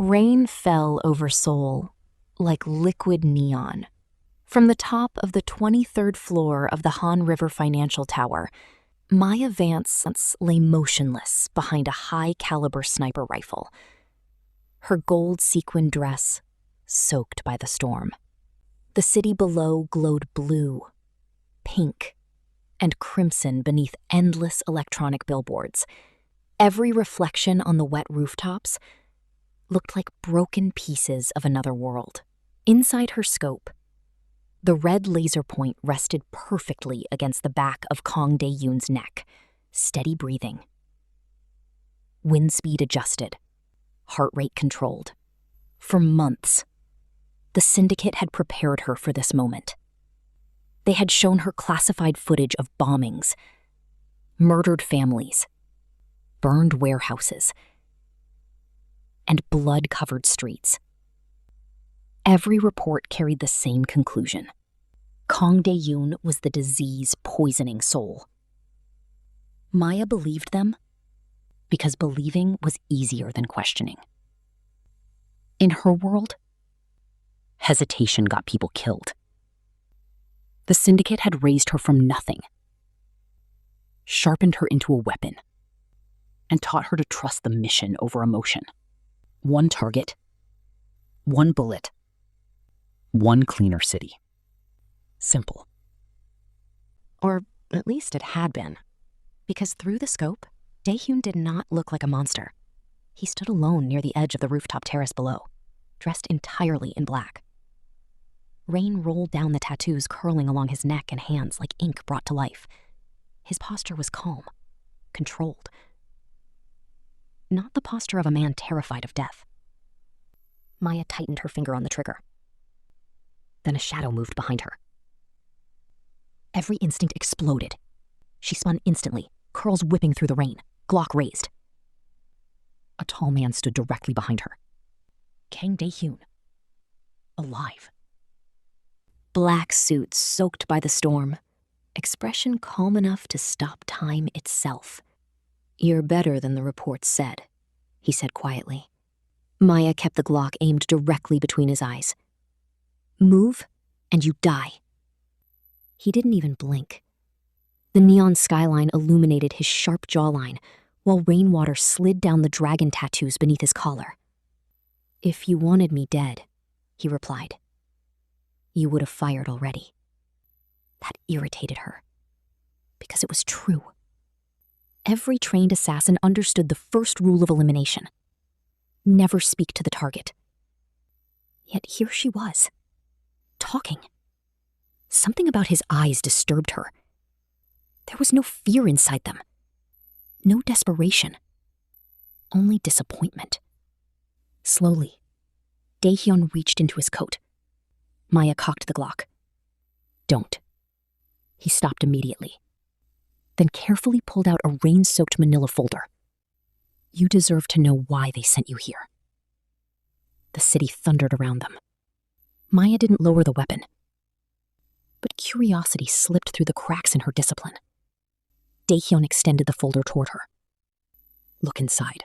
Rain fell over Seoul like liquid neon. From the top of the 23rd floor of the Han River Financial Tower, Maya Vance lay motionless behind a high-caliber sniper rifle, her gold sequin dress soaked by the storm. The city below glowed blue, pink, and crimson beneath endless electronic billboards. Every reflection on the wet rooftops looked like broken pieces of another world. Inside her scope, the red laser point rested perfectly against the back of Kang Dae-yoon's neck, steady breathing. Wind speed adjusted, heart rate controlled. For months, the Syndicate had prepared her for this moment. They had shown her classified footage of bombings, murdered families, burned warehouses, and blood-covered streets. Every report carried the same conclusion. Kang Dae-yoon was the disease poisoning Seoul. Maya believed them because believing was easier than questioning. In her world, hesitation got people killed. The Syndicate had raised her from nothing, sharpened her into a weapon, and taught her to trust the mission over emotion. One target, one bullet, one cleaner city. Simple. Or at least it had been, because through the scope, Dae-hyun did not look like a monster. He stood alone near the edge of the rooftop terrace below, dressed entirely in black. Rain rolled down the tattoos curling along his neck and hands like ink brought to life. His posture was calm, controlled. Not the posture of a man terrified of death. Maya tightened her finger on the trigger. Then a shadow moved behind her. Every instinct exploded. She spun instantly, curls whipping through the rain, Glock raised. A tall man stood directly behind her. Kang Dae-hyun. Alive. Black suit soaked by the storm, expression calm enough to stop time itself. "You're better than the reports said," he said quietly. Maya kept the Glock aimed directly between his eyes. "Move, and you die." He didn't even blink. The neon skyline illuminated his sharp jawline, while rainwater slid down the dragon tattoos beneath his collar. "If you wanted me dead," he replied, "you would have fired already." That irritated her, because it was true. Every trained assassin understood the first rule of elimination: never speak to the target. Yet here she was, talking. Something about his eyes disturbed her. There was no fear inside them, no desperation, only disappointment. Slowly, Dae-hyun reached into his coat. Maya cocked the Glock. "Don't." He stopped immediately, then carefully pulled out a rain-soaked manila folder. "You deserve to know why they sent you here." The city thundered around them. Maya didn't lower the weapon, but curiosity slipped through the cracks in her discipline. Dae-hyun extended the folder toward her. "Look inside."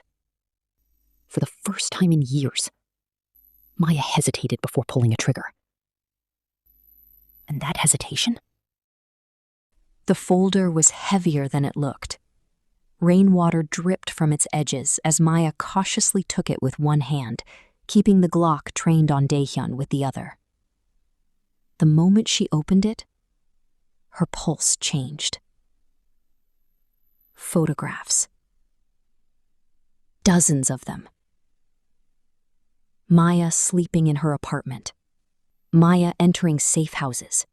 For the first time in years, Maya hesitated before pulling a trigger. And that hesitation? The folder was heavier than it looked. Rainwater dripped from its edges as Maya cautiously took it with one hand, keeping the Glock trained on Dae-hyun with the other. The moment she opened it, her pulse changed. Photographs. Dozens of them. Maya sleeping in her apartment. Maya entering safe houses.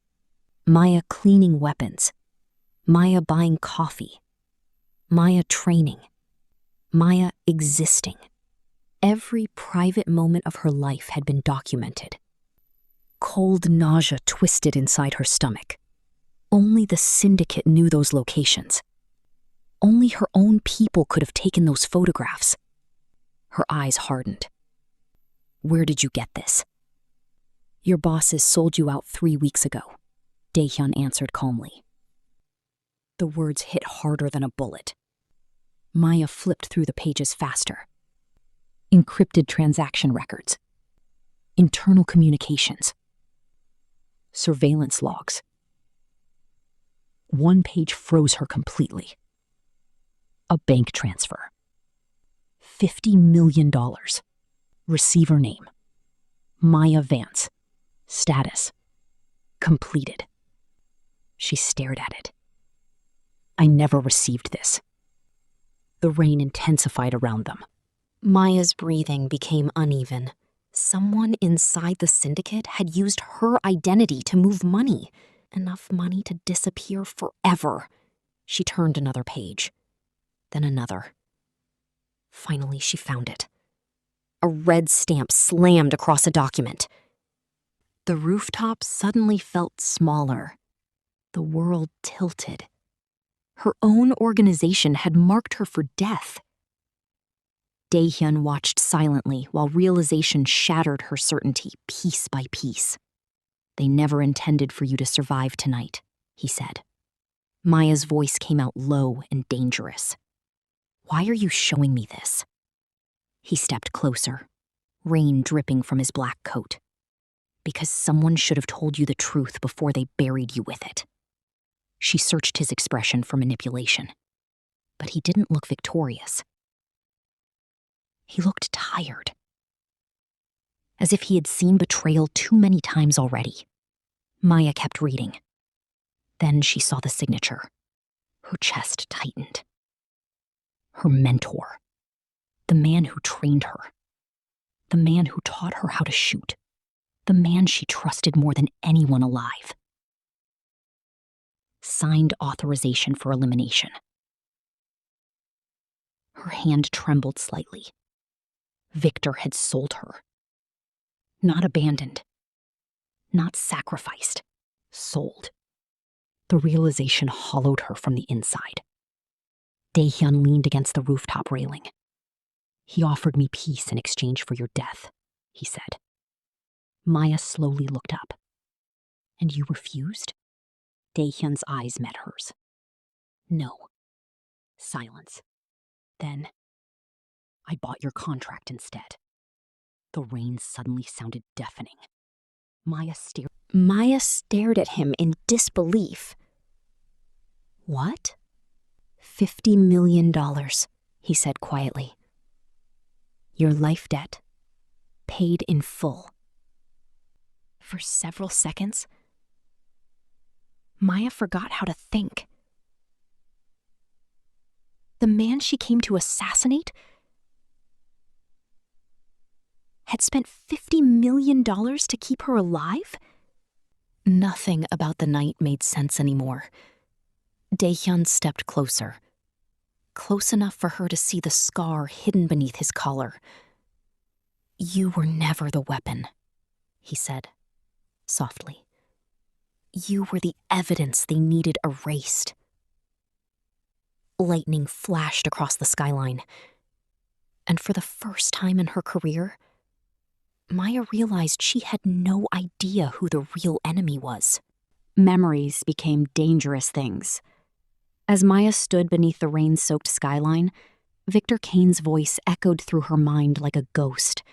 Maya cleaning weapons. Maya buying coffee. Maya training. Maya existing. Every private moment of her life had been documented. Cold nausea twisted inside her stomach. Only the Syndicate knew those locations. Only her own people could have taken those photographs. Her eyes hardened. "Where did you get this?" "Your bosses sold you out 3 weeks ago," Dae-hyun answered calmly. The words hit harder than a bullet. Maya flipped through the pages faster. Encrypted transaction records, internal communications, surveillance logs. One page froze her completely. A bank transfer. $50 million. Receiver name: Maya Vance. Status: completed. She stared at it. I never received this. The rain intensified around them. Maya's breathing became uneven. Someone inside the Syndicate had used her identity to move money. Enough money to disappear forever. She turned another page, then another. Finally, she found it. A red stamp slammed across a document. The rooftop suddenly felt smaller. The world tilted. Her own organization had marked her for death. Daehyun watched silently while realization shattered her certainty piece by piece. They never intended for you to survive tonight, he said. Maya's voice came out low and dangerous. Why are you showing me this? He stepped closer, rain dripping from his black coat. Because someone should have told you the truth before they buried you with it. She searched his expression for manipulation, but he didn't look victorious. He looked tired, as if he had seen betrayal too many times already. Maya kept reading. Then she saw the signature. Her chest tightened. Her mentor, the man who trained her, the man who taught her how to shoot, the man she trusted more than anyone alive. Signed authorization for elimination. Her hand trembled slightly. Victor had sold her. Not abandoned. Not sacrificed. Sold. The realization hollowed her from the inside. Daehyun leaned against the rooftop railing. He offered me peace in exchange for your death, he said. Maya slowly looked up. And you refused? Daehyun's eyes met hers. No. Silence. Then, I bought your contract instead. The rain suddenly sounded deafening. Maya stared at him in disbelief. What? $50 million, he said quietly. Your life debt, paid in full. For several seconds, Maya forgot how to think. The man she came to assassinate had spent $50 million to keep her alive? Nothing about the night made sense anymore. Daehyun stepped closer, close enough for her to see the scar hidden beneath his collar. You were never the weapon, he said, softly. You were the evidence they needed erased. Lightning flashed across the skyline, and for the first time in her career, Maya realized she had no idea who the real enemy was. Memories became dangerous things. As Maya stood beneath the rain-soaked skyline, Victor Kane's voice echoed through her mind like a ghost.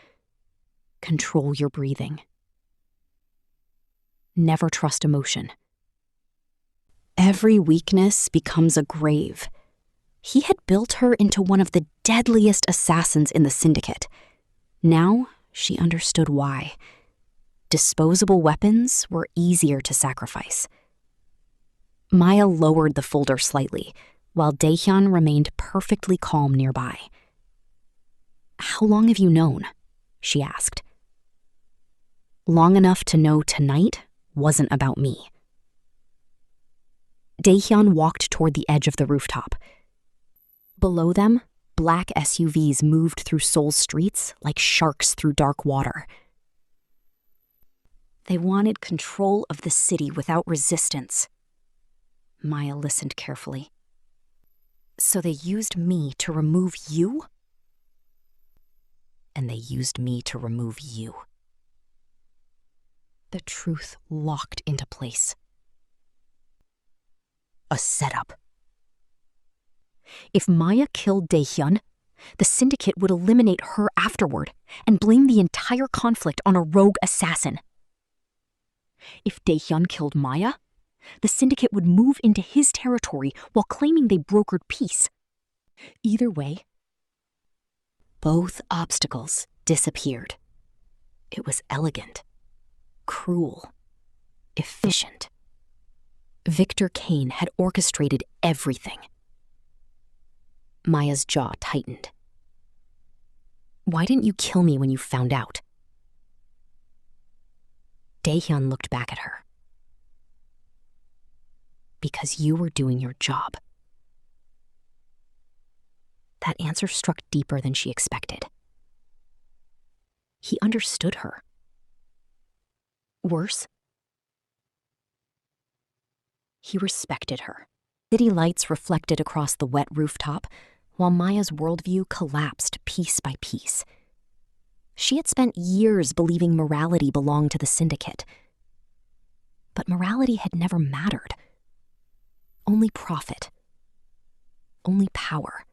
Control your breathing. Never trust emotion. Every weakness becomes a grave. He had built her into one of the deadliest assassins in the Syndicate. Now, she understood why. Disposable weapons were easier to sacrifice. Maya lowered the folder slightly, while Daehyun remained perfectly calm nearby. How long have you known? She asked. Long enough to know tonight wasn't about me. Daehyun walked toward the edge of the rooftop. Below them, black SUVs moved through Seoul's streets like sharks through dark water. They wanted control of the city without resistance. Maya listened carefully. So they used me to remove you? And they used me to remove you. The truth locked into place. A setup. If Maya killed Daehyun, The Syndicate would eliminate her afterward and blame the entire conflict on a rogue assassin. If Dae-hyun killed Maya, the Syndicate would move into his territory while claiming they brokered peace. Either way, both obstacles disappeared. It was elegant, cruel, efficient. Victor Kane had orchestrated everything. Maya's jaw tightened. Why didn't you kill me when you found out? Dae-hyun looked back at her. Because you were doing your job. That answer struck deeper than she expected. He understood her. Worse, he respected her. City lights reflected across the wet rooftop, while Maya's worldview collapsed piece by piece. She had spent years believing morality belonged to the Syndicate. But morality had never mattered. Only profit. Only power.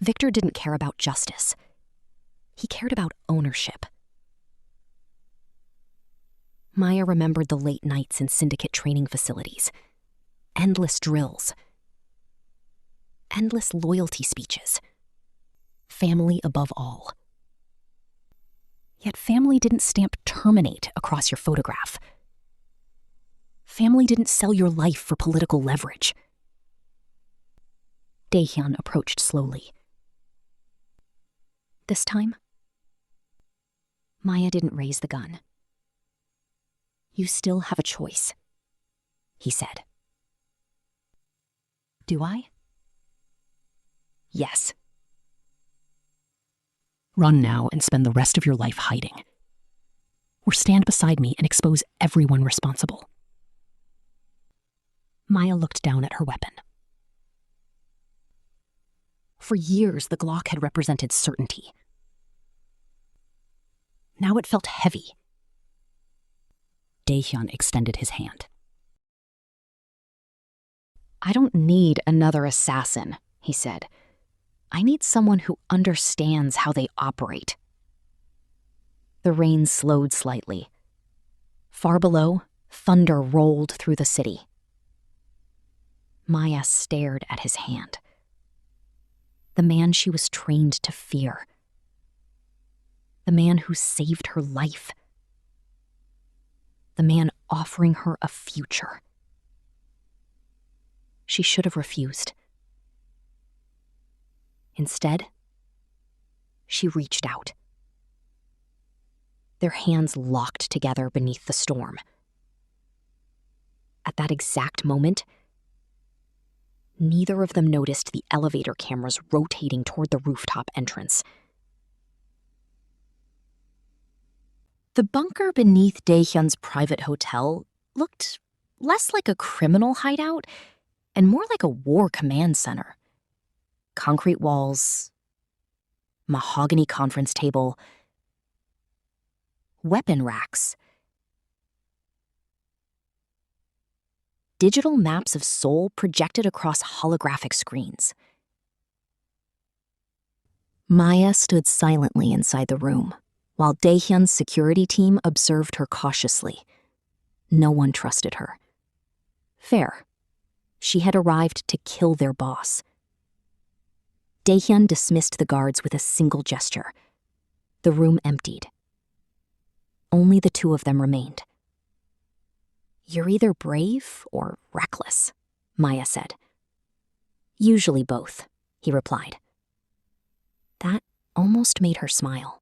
Victor didn't care about justice. He cared about ownership. Maya remembered the late nights in Syndicate training facilities. Endless drills. Endless loyalty speeches. Family above all. Yet family didn't stamp terminate across your photograph. Family didn't sell your life for political leverage. Dae-hyun approached slowly. This time, Maya didn't raise the gun. You still have a choice, he said. Do I? Yes. Run now and spend the rest of your life hiding. Or stand beside me and expose everyone responsible. Maya looked down at her weapon. For years, the Glock had represented certainty. Now it felt heavy. Dae-hyun extended his hand. I don't need another assassin, he said. I need someone who understands how they operate. The rain slowed slightly. Far below, thunder rolled through the city. Maya stared at his hand. The man she was trained to fear. The man who saved her life. The man offering her a future. She should have refused. Instead, she reached out. Their hands locked together beneath the storm. At that exact moment, neither of them noticed the elevator cameras rotating toward the rooftop entrance. The bunker beneath Dae-hyun's private hotel looked less like a criminal hideout and more like a war command center. Concrete walls, mahogany conference table, weapon racks, digital maps of Seoul projected across holographic screens. Maya stood silently inside the room, while Dae-hyun's security team observed her cautiously. No one trusted her. Fair. She had arrived to kill their boss. Dae-hyun dismissed the guards with a single gesture. The room emptied. Only the two of them remained. You're either brave or reckless, Maya said. Usually both, he replied. That almost made her smile.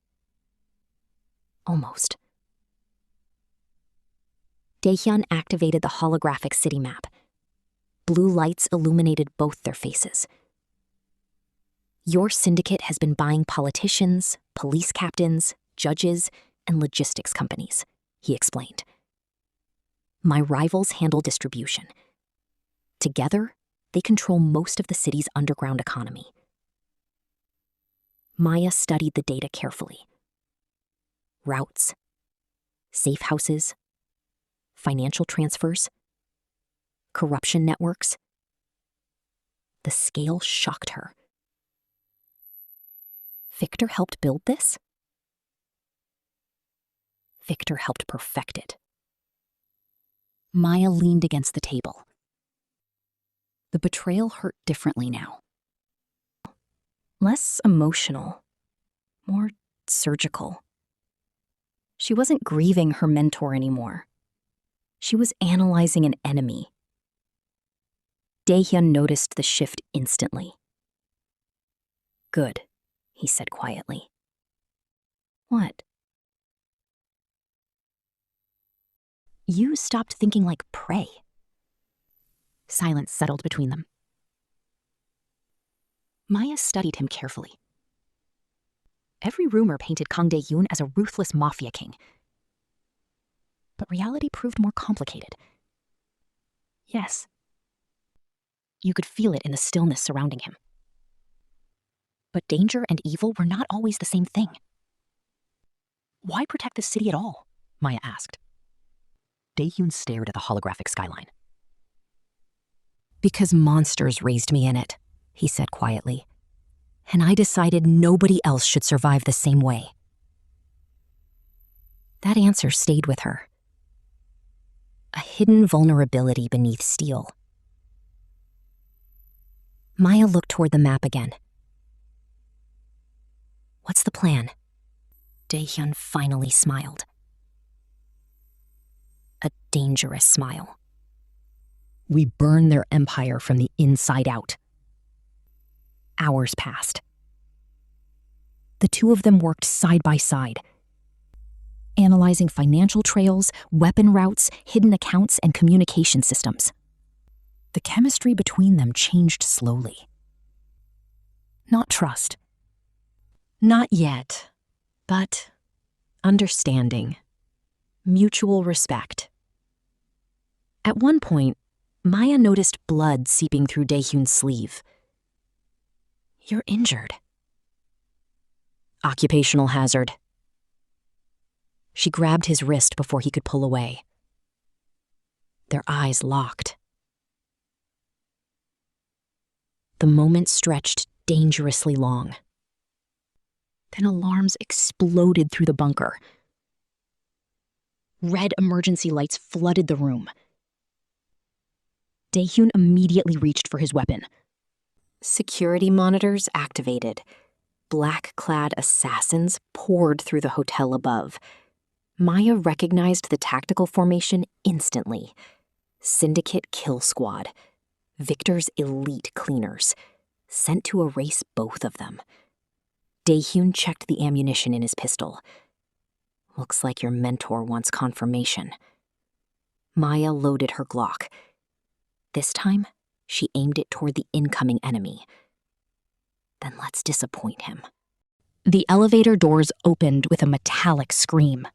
Almost. Dae-hyun activated the holographic city map. Blue lights illuminated both their faces. Your syndicate has been buying politicians, police captains, judges, and logistics companies, he explained. My rivals handle distribution. Together, they control most of the city's underground economy. Maya studied the data carefully. Routes, safe houses, financial transfers, corruption networks. The scale shocked her. Victor helped build this? Victor helped perfect it. Maya leaned against the table. The betrayal hurt differently now. Less emotional, more surgical. She wasn't grieving her mentor anymore. She was analyzing an enemy. Dae-hyun noticed the shift instantly. "Good," he said quietly. "What?" "You stopped thinking like prey." Silence settled between them. Maya studied him carefully. Every rumor painted Kang Dae-hyun as a ruthless mafia king. But reality proved more complicated. Yes. You could feel it in the stillness surrounding him. But danger and evil were not always the same thing. "Why protect the city at all?" Maya asked. Dae-hyun stared at the holographic skyline. "Because monsters raised me in it," he said quietly. "And I decided nobody else should survive the same way." That answer stayed with her. A hidden vulnerability beneath steel. Maya looked toward the map again. "What's the plan?" Dae-hyun finally smiled. A dangerous smile. "We burn their empire from the inside out." Hours passed. The two of them worked side by side, analyzing financial trails, weapon routes, hidden accounts, and communication systems. The chemistry between them changed slowly. Not trust. Not yet, but understanding. Mutual respect. At one point, Maya noticed blood seeping through Dae-hyun's sleeve. "You're injured." "Occupational hazard." She grabbed his wrist before he could pull away. Their eyes locked. The moment stretched dangerously long. Then alarms exploded through the bunker. Red emergency lights flooded the room. Dae-hyun immediately reached for his weapon. Security monitors activated. Black-clad assassins poured through the hotel above. Maya recognized the tactical formation instantly. Syndicate kill squad. Victor's elite cleaners. Sent to erase both of them. Dae-hyun checked the ammunition in his pistol. "Looks like your mentor wants confirmation." Maya loaded her Glock. This time, she aimed it toward the incoming enemy. Then let's disappoint him. The elevator doors opened with a metallic scream.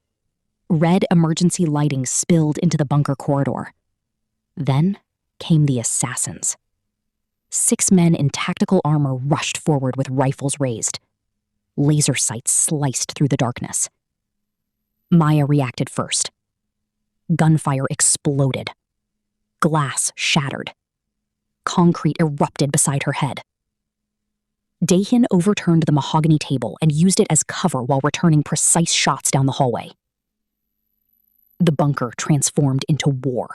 Red emergency lighting spilled into the bunker corridor. Then came the assassins. 6 men in tactical armor rushed forward with rifles raised. Laser sights sliced through the darkness. Maya reacted first. Gunfire exploded. Glass shattered. Concrete erupted beside her head. Dae-hyun overturned the mahogany table and used it as cover while returning precise shots down the hallway. The bunker transformed into war.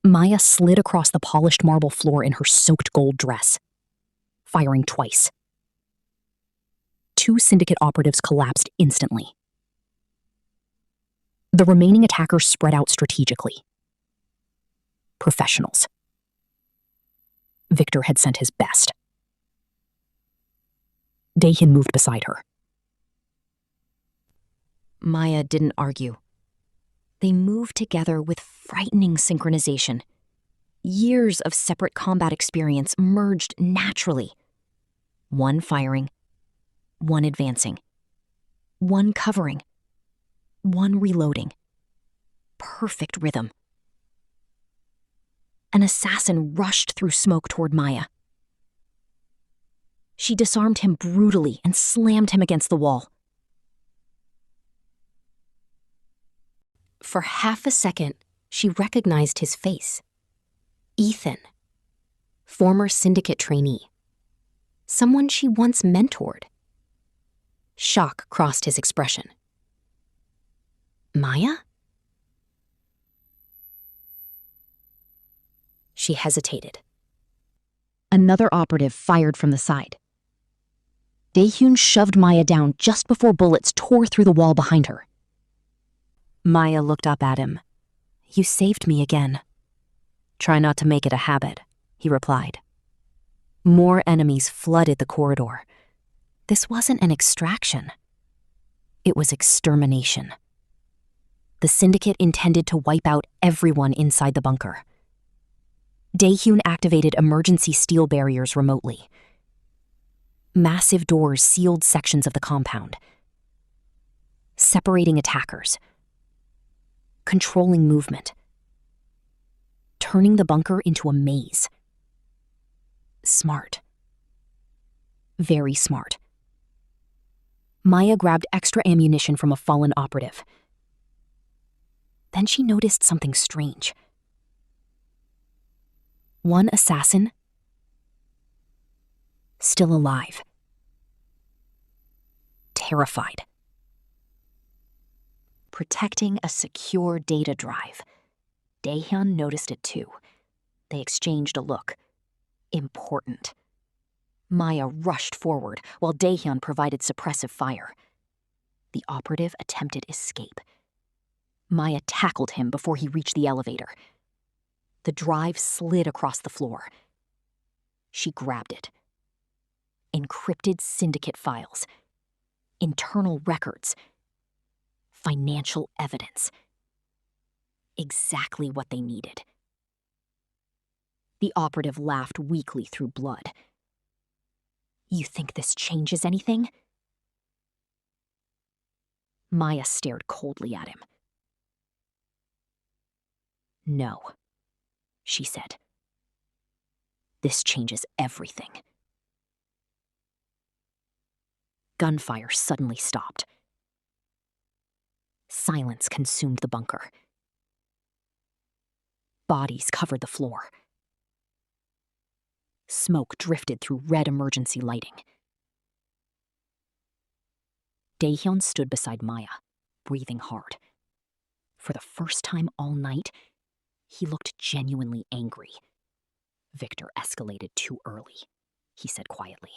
Maya slid across the polished marble floor in her soaked gold dress, firing twice. 2 Syndicate operatives collapsed instantly. The remaining attackers spread out strategically. Professionals. Victor had sent his best. Dae-hyun moved beside her. Maya didn't argue. They moved together with frightening synchronization. Years of separate combat experience merged naturally. One firing, one advancing, one covering, one reloading. Perfect rhythm. An assassin rushed through smoke toward Maya. She disarmed him brutally and slammed him against the wall. For half a second, she recognized his face. Ethan, former Syndicate trainee. Someone she once mentored Shock crossed his expression. Maya? She hesitated. Another operative fired from the side. Daehyun shoved Maya down just before bullets tore through the wall behind her. Maya looked up at him. You saved me again. Try not to make it a habit, he replied. More enemies flooded the corridor. This wasn't an extraction. It was extermination. The Syndicate intended to wipe out everyone inside the bunker. Daehyun activated emergency steel barriers remotely. Massive doors sealed sections of the compound, separating attackers, controlling movement, turning the bunker into a maze. Smart. Very smart. Maya grabbed extra ammunition from a fallen operative. Then she noticed something strange. One assassin, still alive. Terrified. Protecting a secure data drive. Daehyun noticed it too. They exchanged a look. Important. Maya rushed forward while Daehyun provided suppressive fire. The operative attempted escape. Maya tackled him before he reached the elevator. The drive slid across the floor. She grabbed it. Encrypted Syndicate files. Internal records. Financial evidence. Exactly what they needed. The operative laughed weakly through blood. You think this changes anything? Maya stared coldly at him. No, she said. This changes everything. Gunfire suddenly stopped. Silence consumed the bunker. Bodies covered the floor. Smoke drifted through red emergency lighting. Daehyun stood beside Maya, breathing hard. For the first time all night, he looked genuinely angry. Victor escalated too early, he said quietly.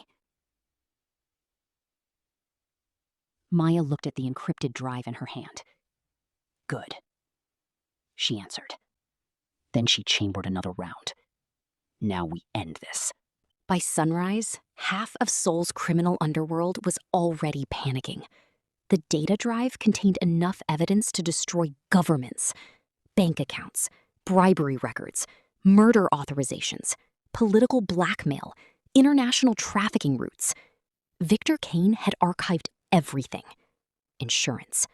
Maya looked at the encrypted drive in her hand. Good, she answered. Then she chambered another round. Now we end this. By sunrise, half of Seoul's criminal underworld was already panicking. The data drive contained enough evidence to destroy governments, bank accounts, bribery records, murder authorizations, political blackmail, international trafficking routes. Victor Kane had archived everything. Insurance.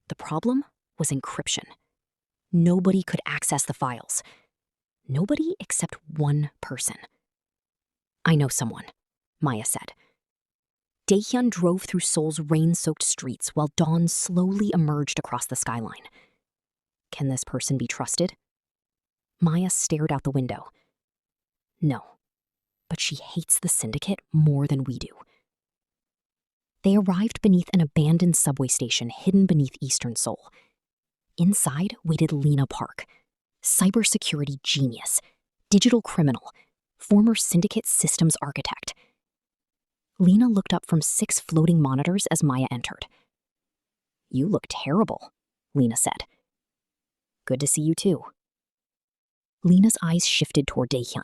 The problem was encryption. Nobody could access the files. Nobody except one person. I know someone, Maya said. Daehyun drove through Seoul's rain-soaked streets while dawn slowly emerged across the skyline. Can this person be trusted? Maya stared out the window. No, but she hates the Syndicate more than we do. They arrived beneath an abandoned subway station hidden beneath eastern Seoul. Inside waited Lena Park, cybersecurity genius, digital criminal, former Syndicate systems architect. Lena looked up from 6 floating monitors as Maya entered. You look terrible, Lena said. Good to see you too. Lena's eyes shifted toward Daehyun.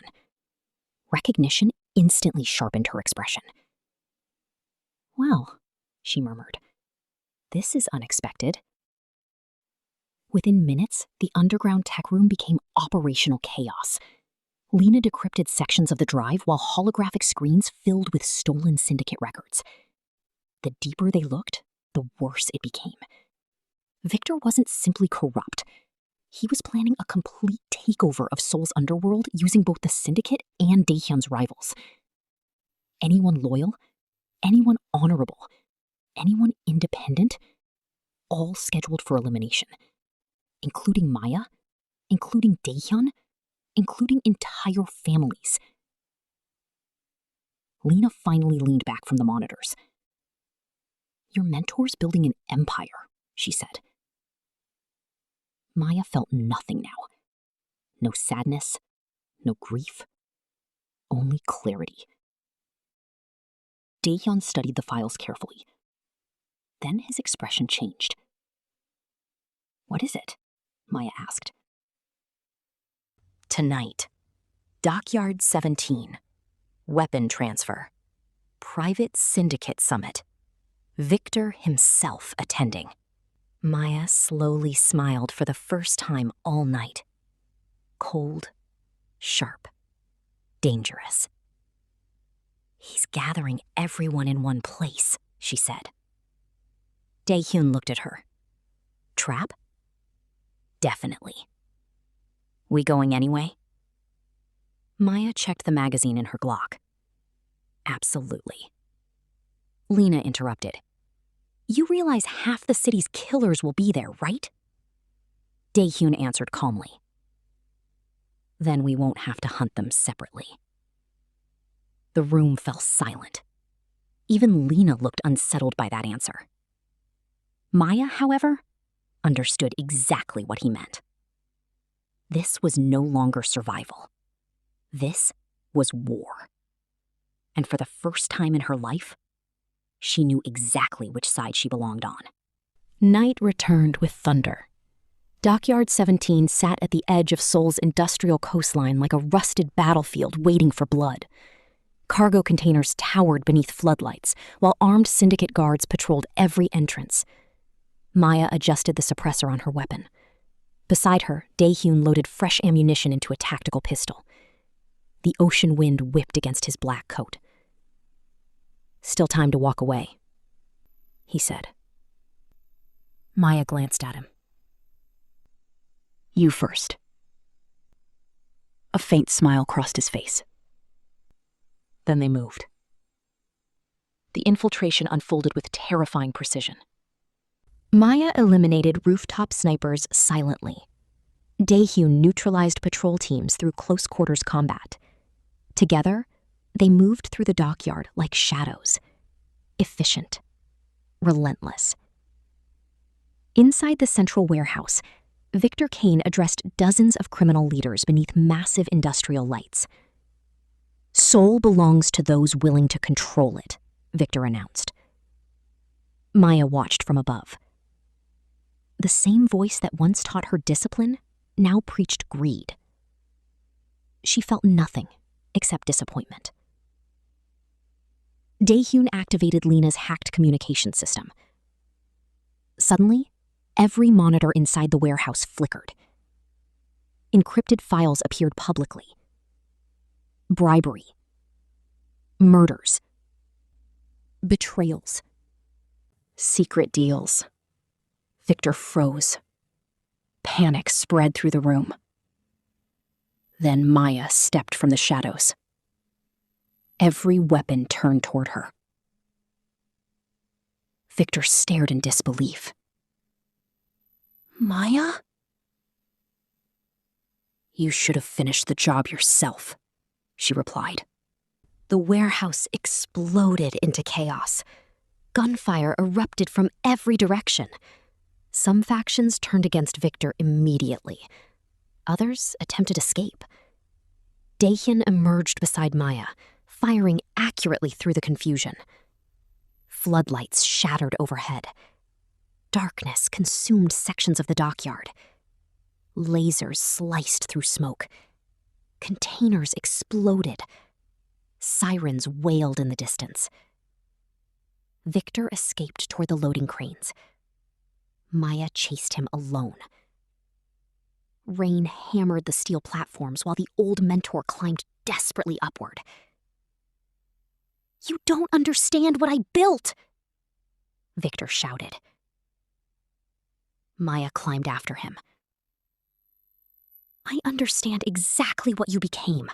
Recognition instantly sharpened her expression. Well, she murmured, this is unexpected. Within minutes, the underground tech room became operational chaos. Lena decrypted sections of the drive while holographic screens filled with stolen Syndicate records. The deeper they looked, the worse it became. Victor wasn't simply corrupt. He was planning a complete takeover of Seoul's underworld using both the Syndicate and Daehyun's rivals. Anyone loyal, anyone honorable, anyone independent, all scheduled for elimination. Including Maya, including Daehyun, including entire families. Lena finally leaned back from the monitors. Your mentor's building an empire, she said. Maya felt nothing now. No sadness, no grief, only clarity. Daehyun studied the files carefully. Then his expression changed. What is it? Maya asked. Tonight, Dockyard 17, weapon transfer, private syndicate summit, Victor himself attending. Maya slowly smiled for the first time all night. Cold, sharp, dangerous. He's gathering everyone in one place, she said. Daehyun looked at her. Trap? Definitely. We going anyway? Maya checked the magazine in her Glock. Absolutely. Lena interrupted. You realize half the city's killers will be there, right? Daehyun answered calmly. Then we won't have to hunt them separately. The room fell silent. Even Lena looked unsettled by that answer. Maya, however, understood exactly what he meant. This was no longer survival. This was war. And for the first time in her life, she knew exactly which side she belonged on. Night returned with thunder. Dockyard 17 sat at the edge of Seoul's industrial coastline like a rusted battlefield waiting for blood. Cargo containers towered beneath floodlights, while armed syndicate guards patrolled every entrance. Maya adjusted the suppressor on her weapon. Beside her, Daehyun loaded fresh ammunition into a tactical pistol. The ocean wind whipped against his black coat. Still time to walk away, he said. Maya glanced at him. You first. A faint smile crossed his face. Then they moved. The infiltration unfolded with terrifying precision. Maya eliminated rooftop snipers silently. Daehyun neutralized patrol teams through close-quarters combat. Together, they moved through the dockyard like shadows. Efficient. Relentless. Inside the central warehouse, Victor Kane addressed dozens of criminal leaders beneath massive industrial lights. Seoul belongs to those willing to control it, Victor announced. Maya watched from above. The same voice that once taught her discipline now preached greed. She felt nothing except disappointment. Daehyun activated Lena's hacked communication system. Suddenly, every monitor inside the warehouse flickered. Encrypted files appeared publicly. Bribery. Murders. Betrayals. Secret deals. Victor froze. Panic spread through the room. Then Maya stepped from the shadows. Every weapon turned toward her. Victor stared in disbelief. Maya? You should have finished the job yourself, she replied. The warehouse exploded into chaos. Gunfire erupted from every direction. Some factions turned against Victor immediately. Others attempted escape. Daehyun emerged beside Maya, firing accurately through the confusion. Floodlights shattered overhead. Darkness consumed sections of the dockyard. Lasers sliced through smoke. Containers exploded. Sirens wailed in the distance. Victor escaped toward the loading cranes. Maya chased him alone. Rain hammered the steel platforms while the old mentor climbed desperately upward. You don't understand what I built, Victor shouted. Maya climbed after him. I understand exactly what you became.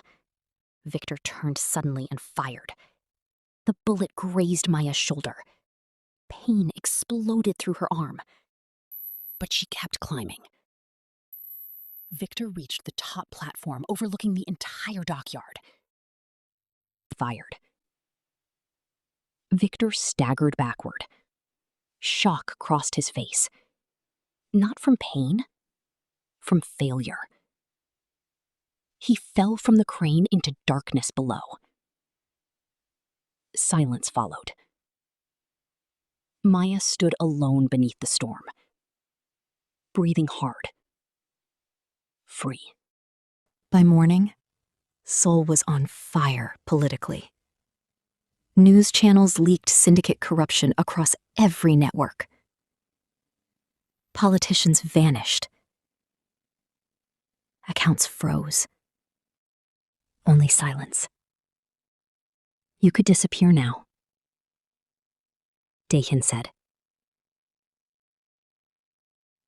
Victor turned suddenly and fired. The bullet grazed Maya's shoulder. Pain exploded through her arm. But she kept climbing. Victor reached the top platform overlooking the entire dockyard. Fired. Victor staggered backward. Shock crossed his face. Not from pain, from failure. He fell from the crane into darkness below. Silence followed. Maya stood alone beneath the storm, breathing hard, free. By morning, Seoul was on fire politically. News channels leaked syndicate corruption across every network. Politicians vanished. Accounts froze. Only silence. You could disappear now, Daehyun said.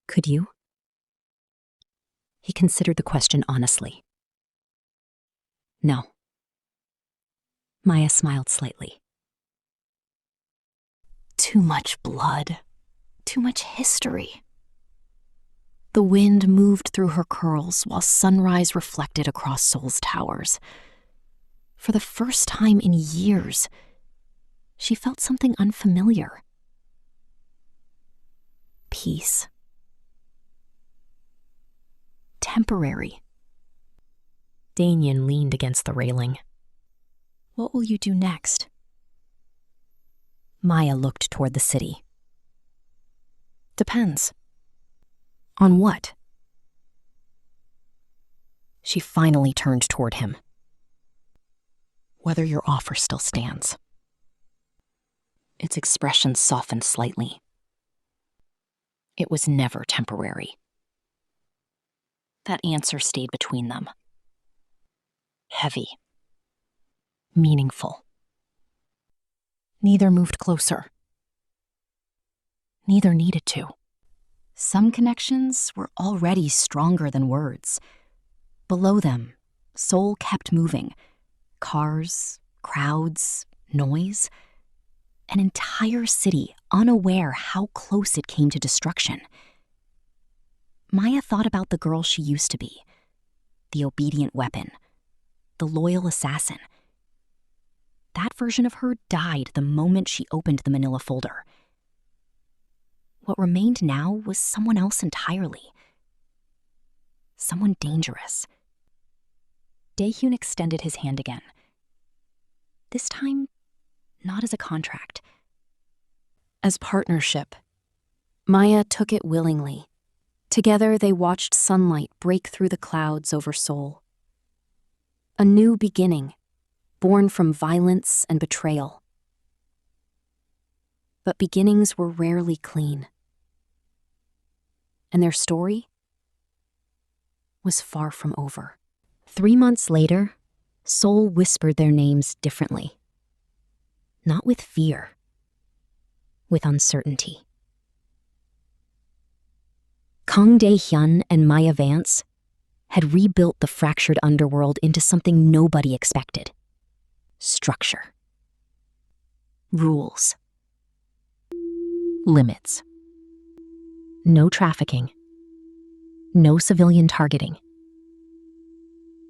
Could you? He considered the question honestly. No. Maya smiled slightly. Too much blood. Too much history. The wind moved through her curls while sunrise reflected across Seoul's towers. For the first time in years, she felt something unfamiliar. Peace. Temporary. Daehyun leaned against the railing. What will you do next? Maya looked toward the city. Depends. On what? She finally turned toward him. Whether your offer still stands. Its expression softened slightly. It was never temporary. That answer stayed between them. Heavy. Meaningful. Neither moved closer. Neither needed to. Some connections were already stronger than words. Below them, Seoul kept moving. Cars, crowds, noise. An entire city unaware how close it came to destruction. Maya thought about the girl she used to be. The obedient weapon. The loyal assassin. That version of her died the moment she opened the manila folder. What remained now was someone else entirely. Someone dangerous. Daehyun extended his hand again. This time, not as a contract. As partnership. Maya took it willingly. Together they watched sunlight break through the clouds over Seoul. A new beginning, born from violence and betrayal. But beginnings were rarely clean. And their story was far from over. 3 months later, Seoul whispered their names differently. Not with fear, with uncertainty. Kang Dae-hyun and Maya Vance had rebuilt the fractured underworld into something nobody expected. Structure. Rules. Limits. No trafficking. No civilian targeting.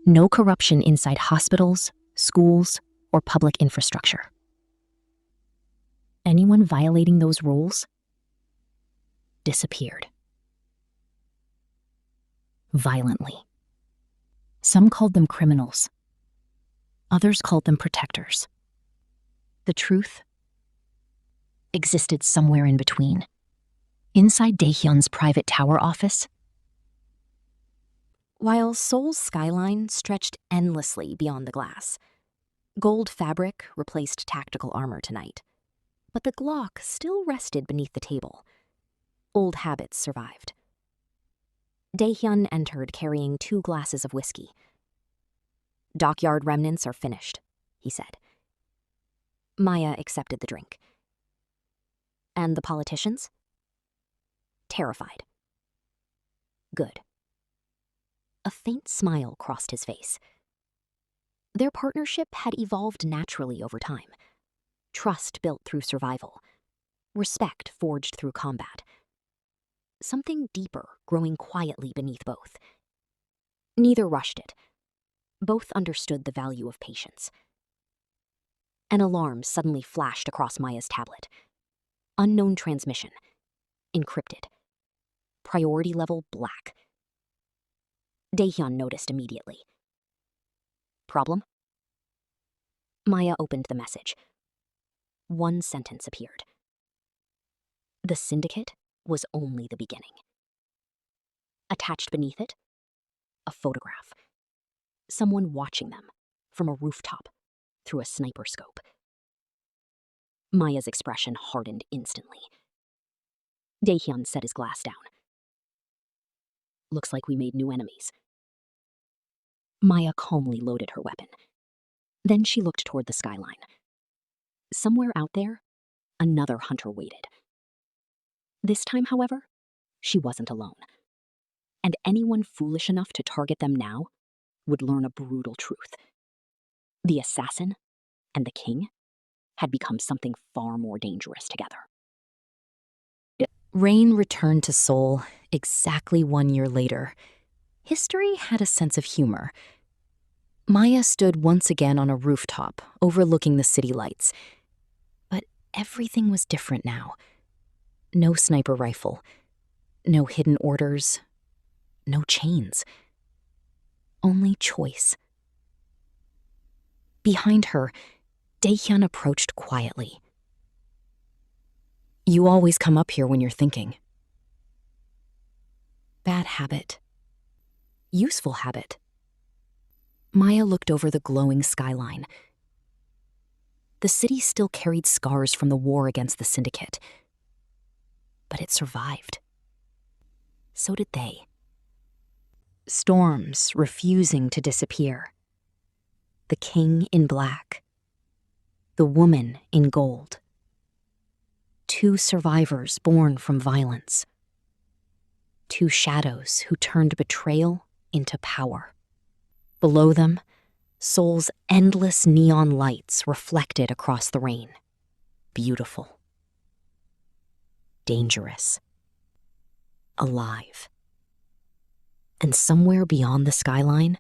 No corruption inside hospitals, schools, or public infrastructure. Anyone violating those rules disappeared. Violently. Some called them criminals. Others called them protectors. The truth existed somewhere in between. Inside Daehyun's private tower office, while Seoul's skyline stretched endlessly beyond the glass. Gold fabric replaced tactical armor tonight, but the Glock still rested beneath the table. Old habits survived. Daehyun entered carrying 2 glasses of whiskey. Dockyard remnants are finished, he said. Maya accepted the drink. And the politicians? Terrified. Good. A faint smile crossed his face. Their partnership had evolved naturally over time. Trust built through survival. Respect forged through combat. Something deeper growing quietly beneath both. Neither rushed it. Both understood the value of patience. An alarm suddenly flashed across Maya's tablet. Unknown transmission. Encrypted. Priority level black. Daehyun noticed immediately. Problem? Maya opened the message. One sentence appeared. The Syndicate was only the beginning. Attached beneath it, a photograph. Someone watching them from a rooftop through a sniper scope. Maya's expression hardened instantly. Daehyun set his glass down. Looks like we made new enemies. Maya calmly loaded her weapon. Then she looked toward the skyline. Somewhere out there, another hunter waited. This time, however, she wasn't alone. And anyone foolish enough to target them now would learn a brutal truth. The assassin and the king had become something far more dangerous together. Rain returned to Seoul exactly 1 year later. History had a sense of humor. Maya stood once again on a rooftop overlooking the city lights. But everything was different now. No sniper rifle, no hidden orders, no chains. Only choice. Behind her, Daehyun approached quietly. You always come up here when you're thinking. Bad habit. Useful habit. Maya looked over the glowing skyline. The city still carried scars from the war against the Syndicate. But it survived. So did they. Storms refusing to disappear. The king in black. The woman in gold. 2 survivors born from violence. 2 shadows who turned betrayal into power. Below them, Seoul's endless neon lights reflected across the rain. Beautiful. Dangerous. Alive. And somewhere beyond the skyline,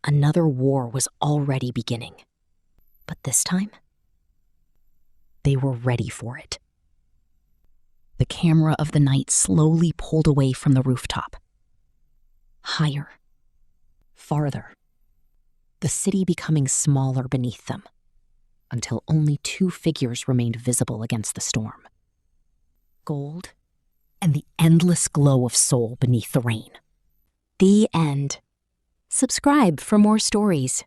another war was already beginning. But this time, they were ready for it. The camera of the night slowly pulled away from the rooftop. Higher. Farther. The city becoming smaller beneath them, until only 2 figures remained visible against the storm. Gold and the endless glow of Seoul beneath the rain. The end. Subscribe for more stories.